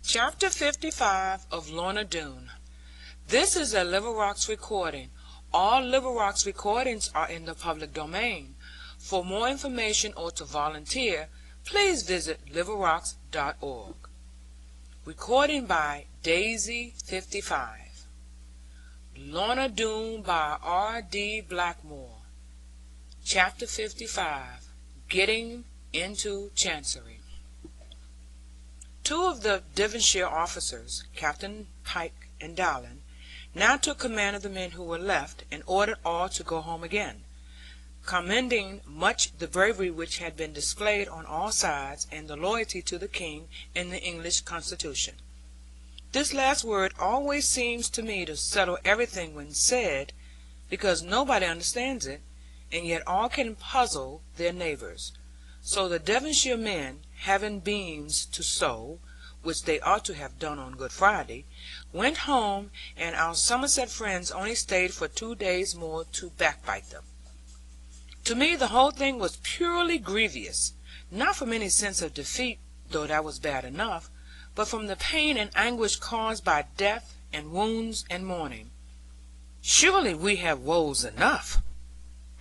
Chapter 55 of Lorna Doone. This is a Liverrocks recording. All Liverrocks recordings are in the public domain. For more information or to volunteer, please visit liverrocks.org. Recording by Daisy 55. Lorna Doone by R.D. Blackmore. Chapter 55. Getting into Chancery. Two of the Devonshire officers, Captain Pike and Dowling, now took command of the men who were left, and ordered all to go home again, commending much the bravery which had been displayed on all sides, and the loyalty to the King and the English Constitution. This last word always seems to me to settle everything when said, because nobody understands it, and yet all can puzzle their neighbors. So the Devonshire men, having beans to sow, which they ought to have done on Good Friday, went home, and our Somerset friends only stayed for 2 days more to backbite them. To me the whole thing was purely grievous, not from any sense of defeat, though that was bad enough, but from the pain and anguish caused by death and wounds and mourning. Surely we have woes enough,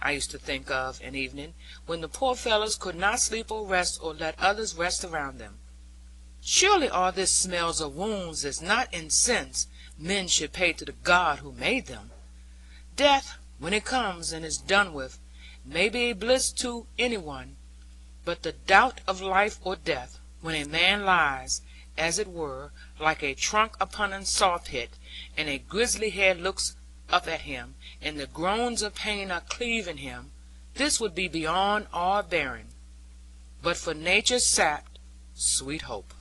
I used to think of an evening, when the poor fellows could not sleep or rest, or let others rest around them. Surely all this smells of wounds is not incense men should pay to the God who made them. Death, when it comes and is done with, may be a bliss to any one, but the doubt of life or death, when a man lies, as it were, like a trunk upon a saw-pit, and a grisly head looks up at him, and the groans of pain are cleaving him, this would be beyond all bearing. But for nature's sapped, sweet hope.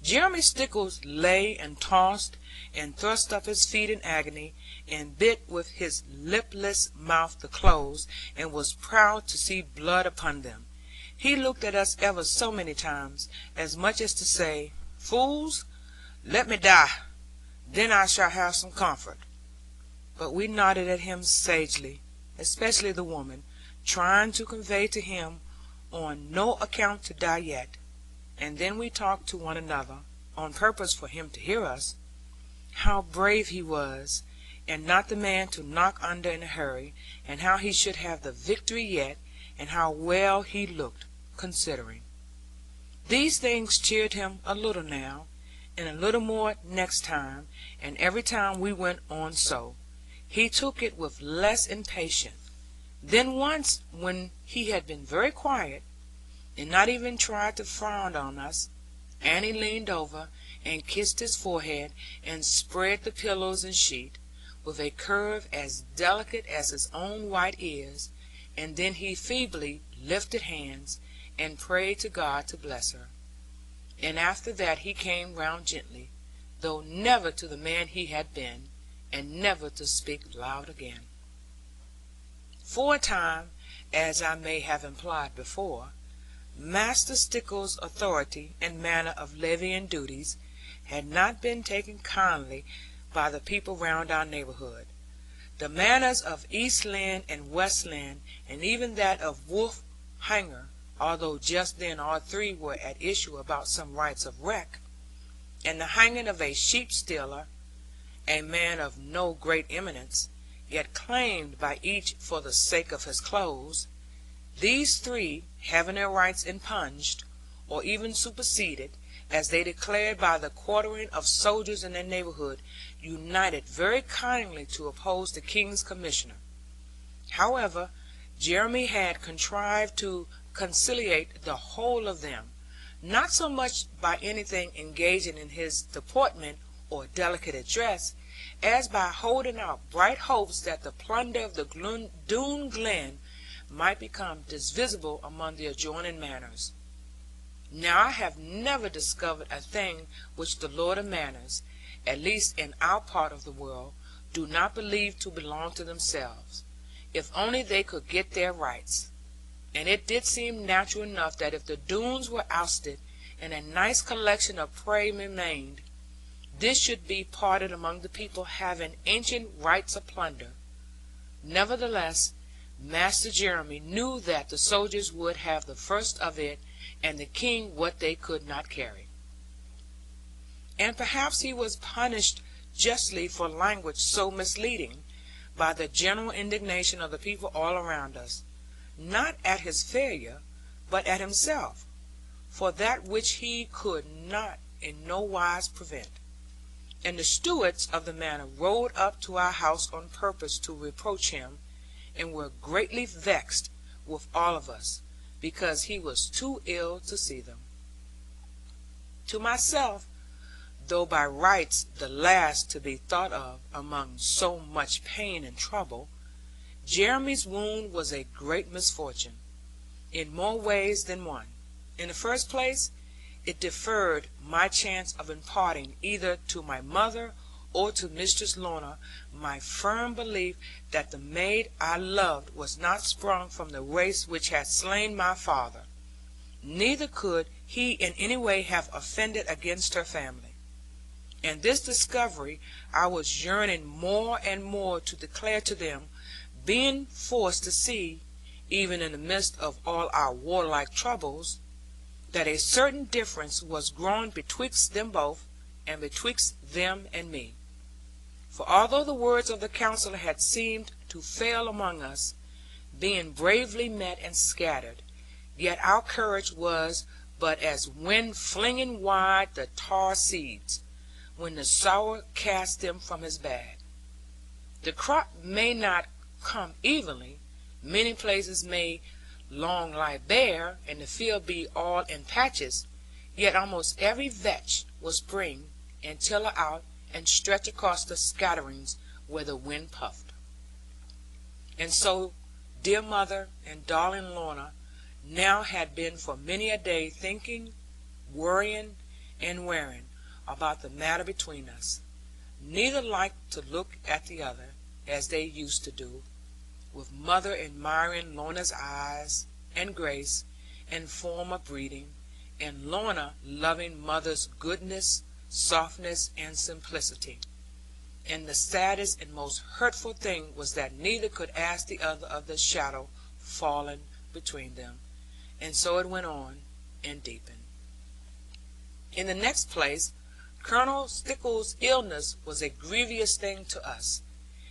Jeremy Stickles lay and tossed, and thrust up his feet in agony, and bit with his lipless mouth the clothes, and was proud to see blood upon them. He looked at us ever so many times, as much as to say, "Fools, let me die, then I shall have some comfort." But we nodded at him sagely, especially the woman, trying to convey to him on no account to die yet. And then we talked to one another, on purpose for him to hear us, how brave he was, and not the man to knock under in a hurry, and how he should have the victory yet, and how well he looked, considering. These things cheered him a little now, and a little more next time, and every time we went on so, he took it with less impatience. Then once, when he had been very quiet, and not even tried to frown on us, Annie leaned over, and kissed his forehead, and spread the pillows and sheet, with a curve as delicate as his own white ears, and then he feebly lifted hands, and prayed to God to bless her. And after that he came round gently, though never to the man he had been, and never to speak loud again. For a time, as I may have implied before, Master Stickles' authority and manner of levying duties had not been taken kindly by the people round our neighbourhood. The manners of East Lynne and West Lynne, and even that of Wolf Hanger, although just then all three were at issue about some rights of wreck, and the hanging of a sheep-stealer, a man of no great eminence, yet claimed by each for the sake of his clothes, these three, having their rights impunged, or even superseded, as they declared by the quartering of soldiers in their neighbourhood, united very kindly to oppose the King's commissioner. However, Jeremy had contrived to conciliate the whole of them, not so much by anything engaging in his deportment or delicate address, as by holding out bright hopes that the plunder of the Doone Glen might become divisible among the adjoining manors. Now I have never discovered a thing which the Lord of Manors, at least in our part of the world, do not believe to belong to themselves, if only they could get their rights. And it did seem natural enough that if the Doones were ousted, and a nice collection of prey remained, this should be parted among the people having ancient rights of plunder. Nevertheless, Master Jeremy knew that the soldiers would have the first of it, and the King what they could not carry. and perhaps he was punished justly for language so misleading, by the general indignation of the people all around us, not at his failure, but at himself, for that which he could not in no wise prevent. And the stewards of the manor rode up to our house on purpose to reproach him, and were greatly vexed with all of us, because he was too ill to see them. To myself, though by rights the last to be thought of among so much pain and trouble, Jeremy's wound was a great misfortune, in more ways than one. In the first place, it deferred my chance of imparting either to my mother or to Mistress Lorna my firm belief that the maid I loved was not sprung from the race which had slain my father, neither could he in any way have offended against her family. And this discovery I was yearning more and more to declare to them, being forced to see, even in the midst of all our warlike troubles, that a certain difference was growing betwixt them both, and betwixt them and me. For although the words of the counsellor had seemed to fail among us, being bravely met and scattered, yet our courage was but as wind flinging wide the tar seeds, when the sower cast them from his bag. The crop may not come evenly, many places may long lie bare, and the field be all in patches, yet almost every vetch will spring, and tiller out, and stretch across the scatterings where the wind puffed. And so dear mother and darling Lorna now had been for many a day thinking, worrying, and wearing about the matter between us. Neither liked to look at the other, as they used to do, with mother admiring Lorna's eyes, and grace, and form of breeding, and Lorna loving mother's goodness, softness, and simplicity. And the saddest and most hurtful thing was that neither could ask the other of the shadow fallen between them. And so it went on, and deepened. In the next place, Colonel Stickles' illness was a grievous thing to us,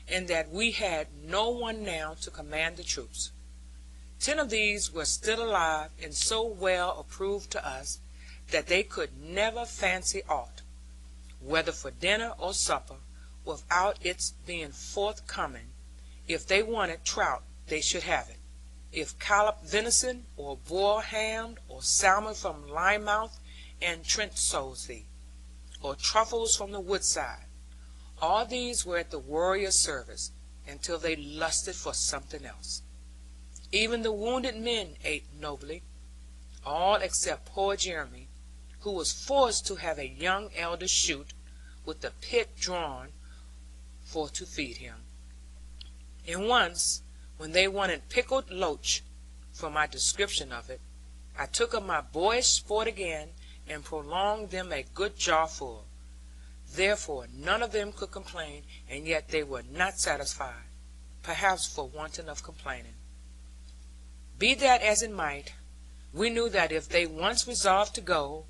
in that we had no one now to command the troops. 10 of these were still alive, and so well approved to us, that they could never fancy aught, whether for dinner or supper, without its being forthcoming. If they wanted trout, they should have it. If collop venison, or boiled ham, or salmon from Lymouth and Trenchsea, or truffles from the woodside, all these were at the warrior's service, until they lusted for something else. Even the wounded men ate nobly, all except poor Jeremy, who was forced to have a young elder shoot, with the pit drawn, for to feed him. And once, when they wanted pickled loach, from my description of it, I took up my boyish sport again, and prolonged them a good jar full. Therefore none of them could complain, and yet they were not satisfied, perhaps for wanting of complaining. Be that as it might, we knew that if they once resolved to go,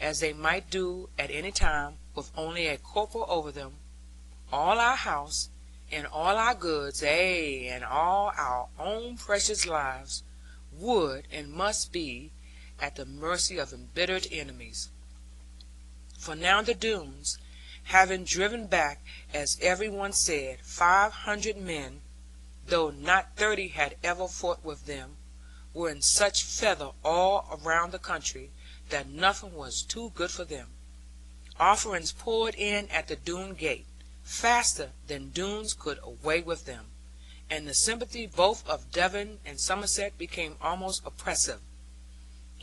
as they might do at any time, with only a corporal over them, all our house, and all our goods, ay, and all our own precious lives, would and must be at the mercy of embittered enemies. For now the Doones, having driven back, as every one said, 500 men, though not 30 had ever fought with them, were in such feather all around the country, that nothing was too good for them. Offerings poured in at the Doone gate, faster than Doones could away with them, and the sympathy both of Devon and Somerset became almost oppressive.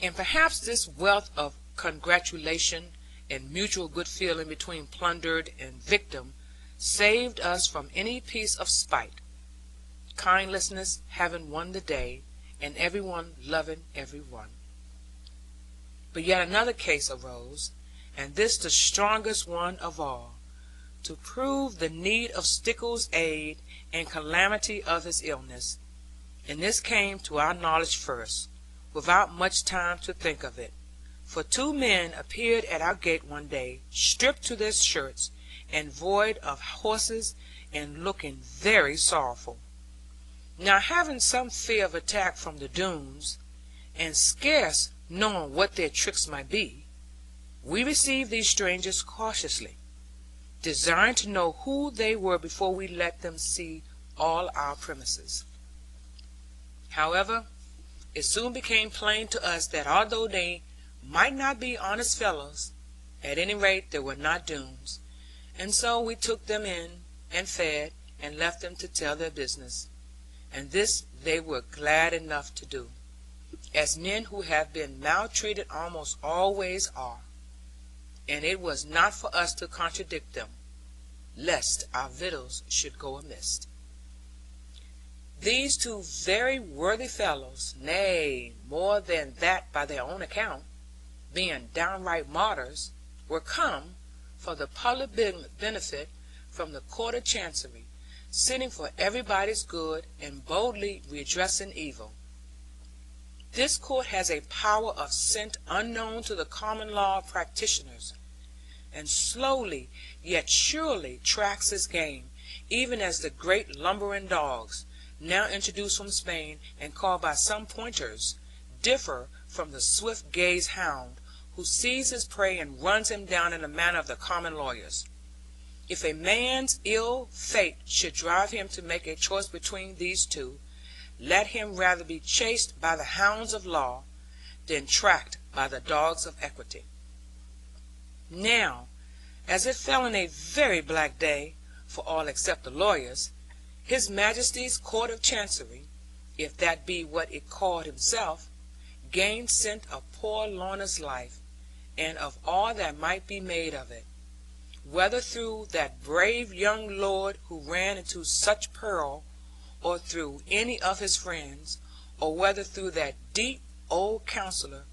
And perhaps this wealth of congratulation and mutual good feeling between plundered and victim saved us from any piece of spite, kindliness having won the day, and every one loving every one. But yet another case arose, and this the strongest one of all, to prove the need of Stickles' aid and calamity of his illness. And this came to our knowledge first, without much time to think of it, for 2 men appeared at our gate one day, stripped to their shirts, and void of horses, and looking very sorrowful. Now having some fear of attack from the Doones, and scarce knowing what their tricks might be, we received these strangers cautiously, desiring to know who they were before we let them see all our premises. However, it soon became plain to us that although they might not be honest fellows, at any rate they were not Doones, and so we took them in, and fed, and left them to tell their business, and this they were glad enough to do, as men who have been maltreated almost always are, and it was not for us to contradict them, lest our victuals should go amiss. These 2 very worthy fellows, nay, more than that by their own account, being downright martyrs, were come, for the public benefit, from the court of Chancery, sitting for everybody's good, and boldly redressing evil. This court has a power of scent unknown to the common law practitioners, and slowly yet surely tracks its game, even as the great lumbering dogs, now introduced from Spain, and called by some pointers, differ from the swift gaze hound, who sees his prey and runs him down in the manner of the common lawyers. If a man's ill fate should drive him to make a choice between these 2, let him rather be chased by the hounds of law, than tracked by the dogs of equity. Now, as it fell in a very black day, for all except the lawyers, His Majesty's Court of Chancery, if that be what it called himself, gained scent of poor Lorna's life, and of all that might be made of it, whether through that brave young lord who ran into such peril, or through any of his friends, or whether through that deep old counsellor,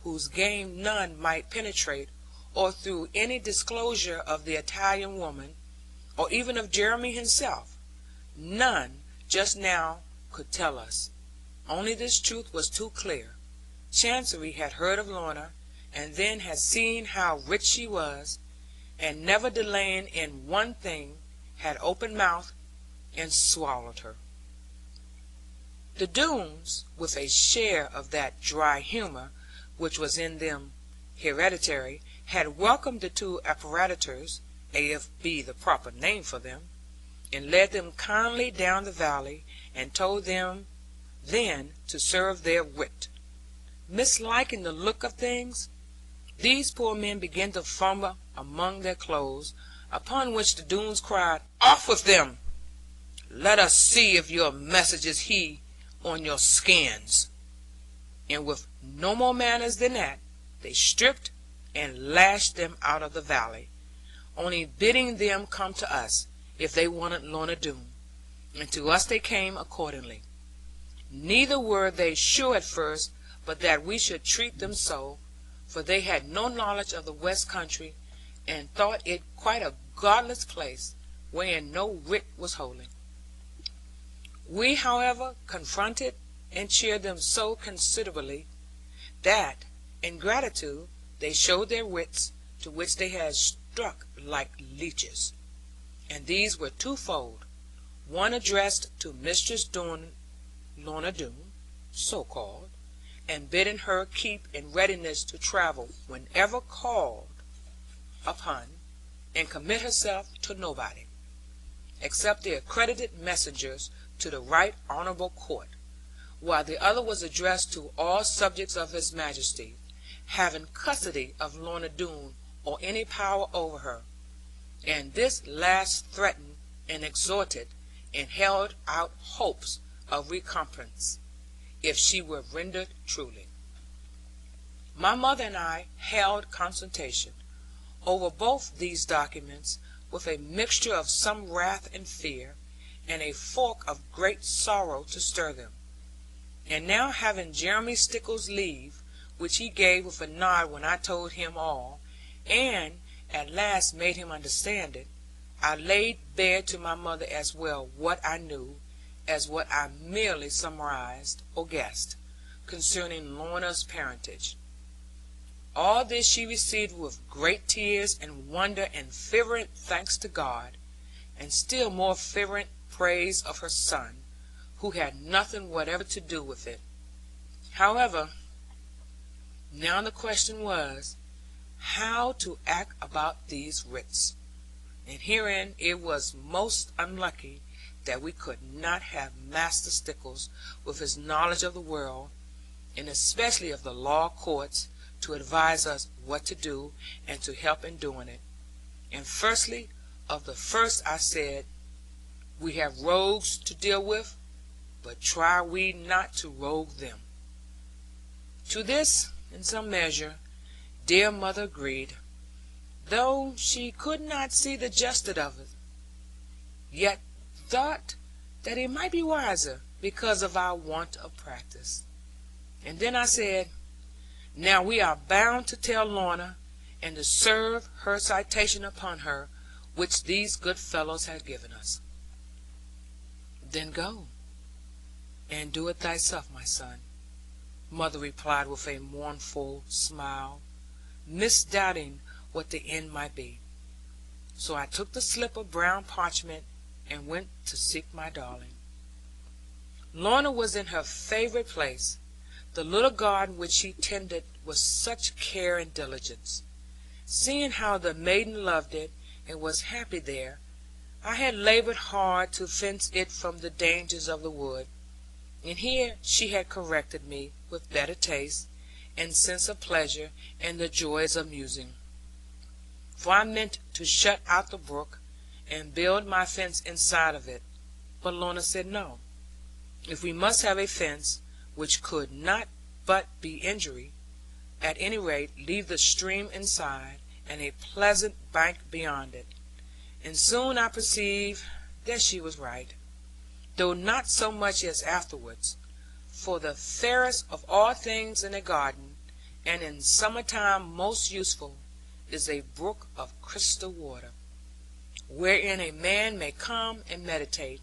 whose game none might penetrate, or through any disclosure of the Italian woman, or even of Jeremy himself, none just now could tell us. Only this truth was too clear. Chancery had heard of Lorna, and then had seen how rich she was, and never delaying in one thing, had opened mouth and swallowed her. The Doones, with a share of that dry humour which was in them hereditary, had welcomed the 2 apparitors, if be the proper name for them, and led them kindly down the valley, and told them then to serve their writ. Misliking the look of things, these poor men began to fumble among their clothes, upon which the Doones cried, "Off with them! Let us see if your message is he on your skins." And with no more manners than that, they stripped and lashed them out of the valley, only bidding them come to us, if they wanted Lorna Doone, and to us they came accordingly. Neither were they sure at first but that we should treat them so, for they had no knowledge of the west country, and thought it quite a godless place, wherein no writ was holy. We, however, confronted and cheered them so considerably, that, in gratitude, they showed their wits, to which they had struck like leeches. And these were twofold: one addressed to Mistress Doone, Lorna Doone, so called, and bidding her keep in readiness to travel whenever called upon, and commit herself to nobody, except the accredited messengers to the right honourable court; while the other was addressed to all subjects of His Majesty, having custody of Lorna Doone, or any power over her. And this last threatened and exhorted, and held out hopes of recompense, if she were rendered truly. My mother and I held consultation over both these documents, with a mixture of some wrath and fear, and a fork of great sorrow to stir them. And now having Jeremy Stickles' leave, which he gave with a nod when I told him all, and at last made him understand it, I laid bare to my mother as well what I knew, as what I merely surmised or guessed, concerning Lorna's parentage. All this she received with great tears and wonder and fervent thanks to God, and still more fervent praise of her son, who had nothing whatever to do with it. However, now the question was, how to act about these writs, and herein it was most unlucky that we could not have Master Stickles, with his knowledge of the world, and especially of the law courts, to advise us what to do, and to help in doing it. And firstly, of the first I said, we have rogues to deal with, but try we not to rogue them. To this, in some measure, dear mother agreed, though she could not see the justice of it, yet thought that it might be wiser, because of our want of practice. And then I said, now we are bound to tell Lorna, and to serve her citation upon her, which these good fellows have given us. Then go, and do it thyself, my son, mother replied with a mournful smile, misdoubting what the end might be. So I took the slip of brown parchment, and went to seek my darling. Lorna was in her favourite place, the little garden which she tended with such care and diligence. Seeing how the maiden loved it, and was happy there, I had laboured hard to fence it from the dangers of the wood, and here she had corrected me, with better taste, and sense of pleasure, and the joys of musing. For I meant to shut out the brook, and build my fence inside of it, but Lorna said no. If we must have a fence, which could not but be injury, at any rate leave the stream inside, and a pleasant bank beyond it. And soon I perceived that she was right, though not so much as afterwards, for the fairest of all things in a garden, and in summer time most useful, is a brook of crystal water, wherein a man may come and meditate,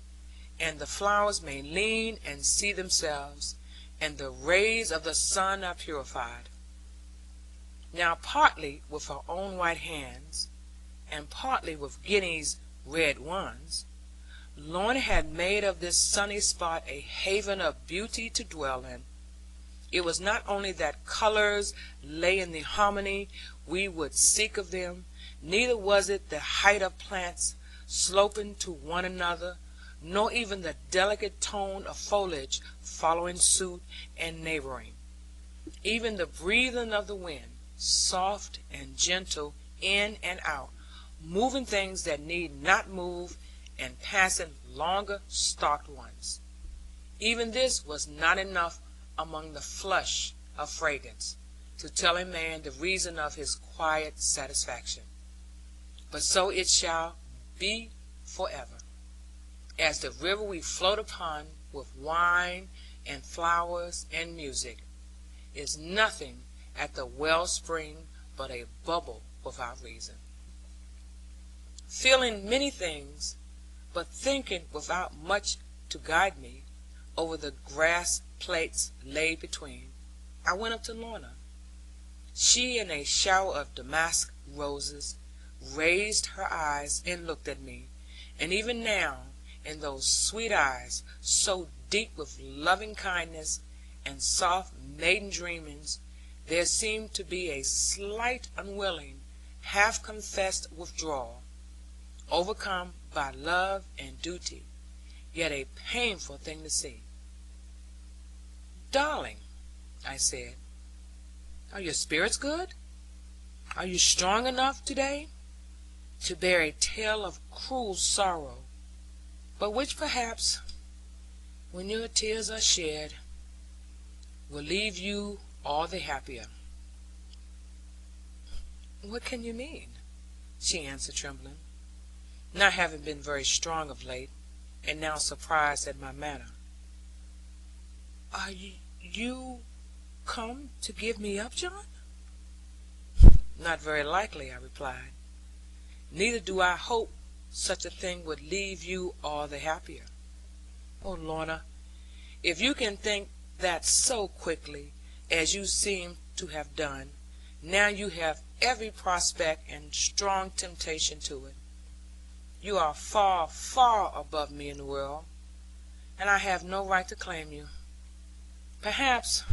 and the flowers may lean and see themselves, and the rays of the sun are purified. Now partly with her own white hands, and partly with Guinea's red ones, Lorna had made of this sunny spot a haven of beauty to dwell in. It was not only that colours lay in the harmony we would seek of them, neither was it the height of plants sloping to one another, nor even the delicate tone of foliage following suit and neighbouring. Even the breathing of the wind, soft and gentle in and out, moving things that need not move, and passing longer stalked ones. Even this was not enough among the flush of fragrance, to tell a man the reason of his quiet satisfaction. But so it shall be for ever, as the river we float upon, with wine and flowers and music, is nothing at the wellspring but a bubble without reason. Feeling many things, but thinking without much to guide me, over the grass plates laid between, I went up to Lorna. She, in a shower of damask roses, raised her eyes and looked at me, and even now, in those sweet eyes, so deep with loving kindness and soft maiden dreamings, there seemed to be a slight unwilling, half-confessed withdrawal, overcome by love and duty, yet a painful thing to see. "Darling," I said, "are your spirits good? Are you strong enough to-day to bear a tale of cruel sorrow, but which perhaps, when your tears are shed, will leave you all the happier?" "What can you mean?" she answered, trembling, not having been very strong of late, and now surprised at my manner. "Are you come to give me up, John?" "Not very likely," I replied. "Neither do I hope such a thing would leave you all the happier. Oh, Lorna, if you can think that so quickly, as you seem to have done, Now you have every prospect and strong temptation to it. You are far, far above me in the world, and I have no right to claim you. Perhaps,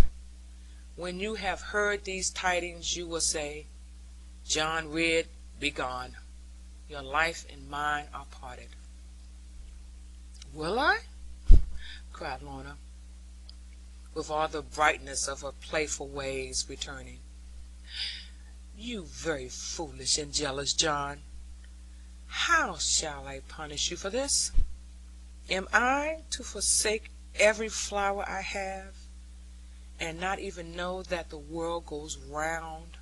when you have heard these tidings, you will say, John Ridd, begone. Your life and mine are parted. Will I? Cried Lorna, with all the brightness of her playful ways returning. You very foolish and jealous John. How shall I punish you for this? Am I to forsake every flower I have, and not even know that the world goes round,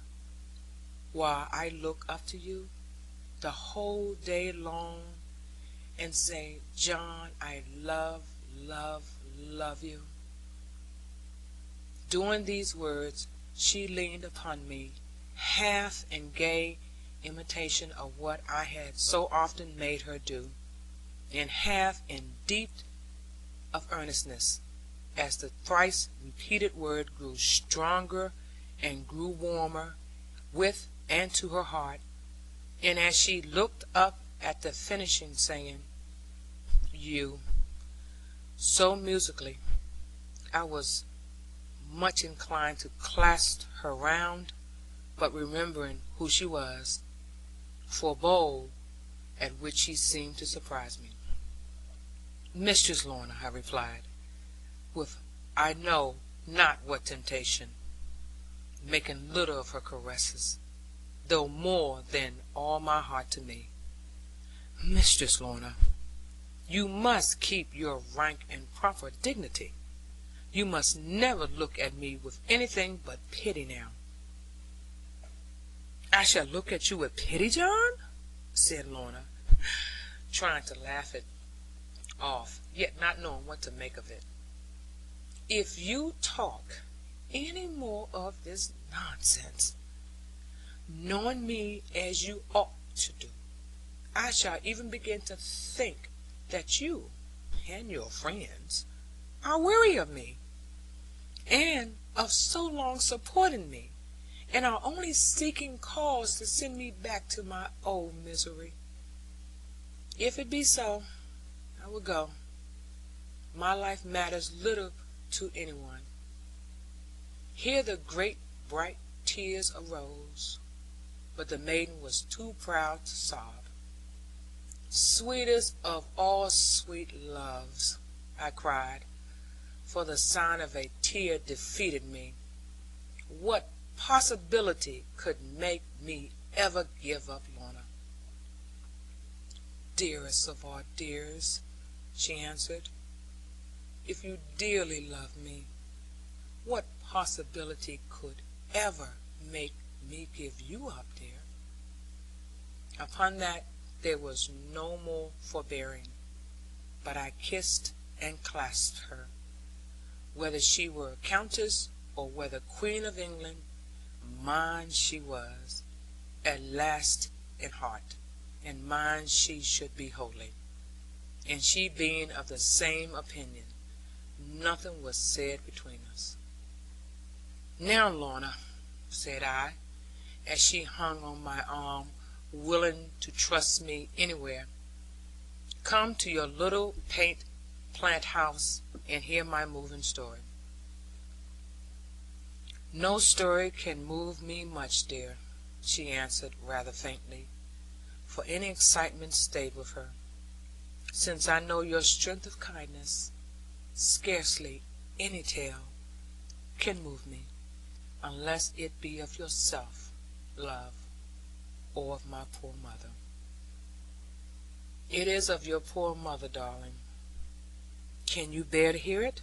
while I look up to you the whole day long, and say, John, I love, love, love you? During these words she leaned upon me, half in gay imitation of what I had so often made her do, and half in deep of earnestness, as the thrice repeated word grew stronger and grew warmer with and to her heart, and as she looked up at the finishing, saying, you, so musically, I was much inclined to clasp her round, but remembering who she was, forbore, at which she seemed to surprise me. Mistress Lorna, I replied, with I know not what temptation, making little of her caresses, though more than all my heart to me. Mistress Lorna, you must keep your rank and proper dignity. You must never look at me with anything but pity now. I shall look at you with pity, John? Said Lorna, trying to laugh it off, yet not knowing what to make of it. If you talk any more of this nonsense, knowing me as you ought to do, I shall even begin to think that you and your friends are weary of me, and of so long supporting me, and are only seeking cause to send me back to my old misery. If it be so, I will go. My life matters little to anyone. Here the great bright tears arose, but the maiden was too proud to sob. Sweetest of all sweet loves, I cried, for the sign of a tear defeated me. What possibility could make me ever give up Lorna? Dearest of all dears, she answered, if you dearly love me, what possibility could ever make me give you up, dear? Upon that there was no more forbearing, but I kissed and clasped her. Whether she were a countess or whether Queen of England, mine she was, at last in heart, and mine she should be wholly. And she being of the same opinion, nothing was said between us. Now, Lorna, said I, as she hung on my arm, willing to trust me anywhere, come to your little plant house and hear my moving story. No story can move me much, dear, she answered rather faintly, for any excitement stayed with her. Since I know your strength of kindness, scarcely any tale can move me, unless it be of yourself, love, or of my poor mother. It is of your poor mother, darling. Can you bear to hear it?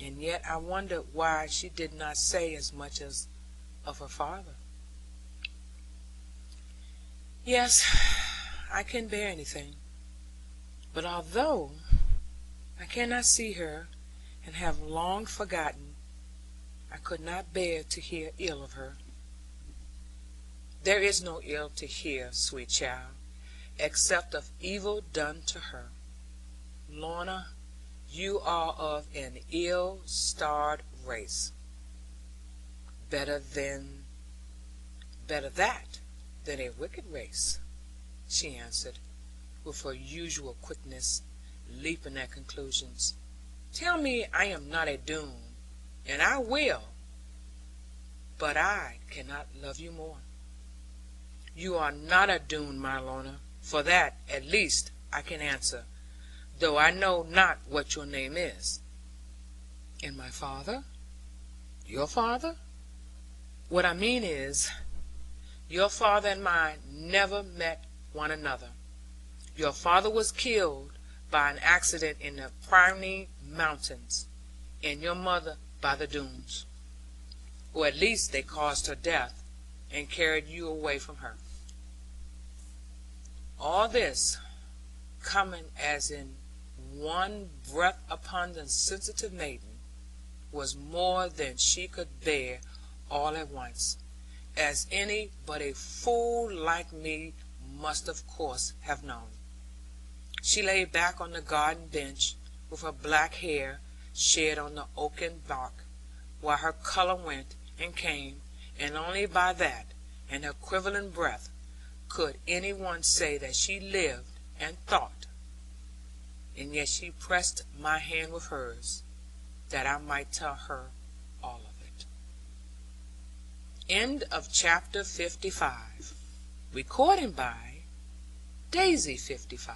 And yet I wondered why she did not say as much as of her father. Yes, I can bear anything. But although I cannot see her, and have long forgotten, I could not bear to hear ill of her. There is no ill to hear, sweet child, except of evil done to her. Lorna, you are of an ill-starred race, better than Better that than a wicked race, she answered, with her usual quickness, leaping at conclusions. Tell me I am not a Doone, and I will, but I cannot love you more. You are not a Doone, my Lorna, for that, at least, I can answer, though I know not what your name is. And my father? Your father? What I mean is, your father and mine never met one another. Your father was killed by an accident in the Pyrenees mountains, and your mother by the Doones, or at least they caused her death, and carried you away from her. All this, coming as in one breath upon the sensitive maiden, was more than she could bear all at once, as any but a fool like me must of course have known. She lay back on the garden bench, with her black hair shed on the oaken bark, while her colour went and came, and only by that, and her quivering breath, could any one say that she lived and thought. And yet she pressed my hand with hers, that I might tell her all of it. End of chapter 55. Recording by Daisy 55.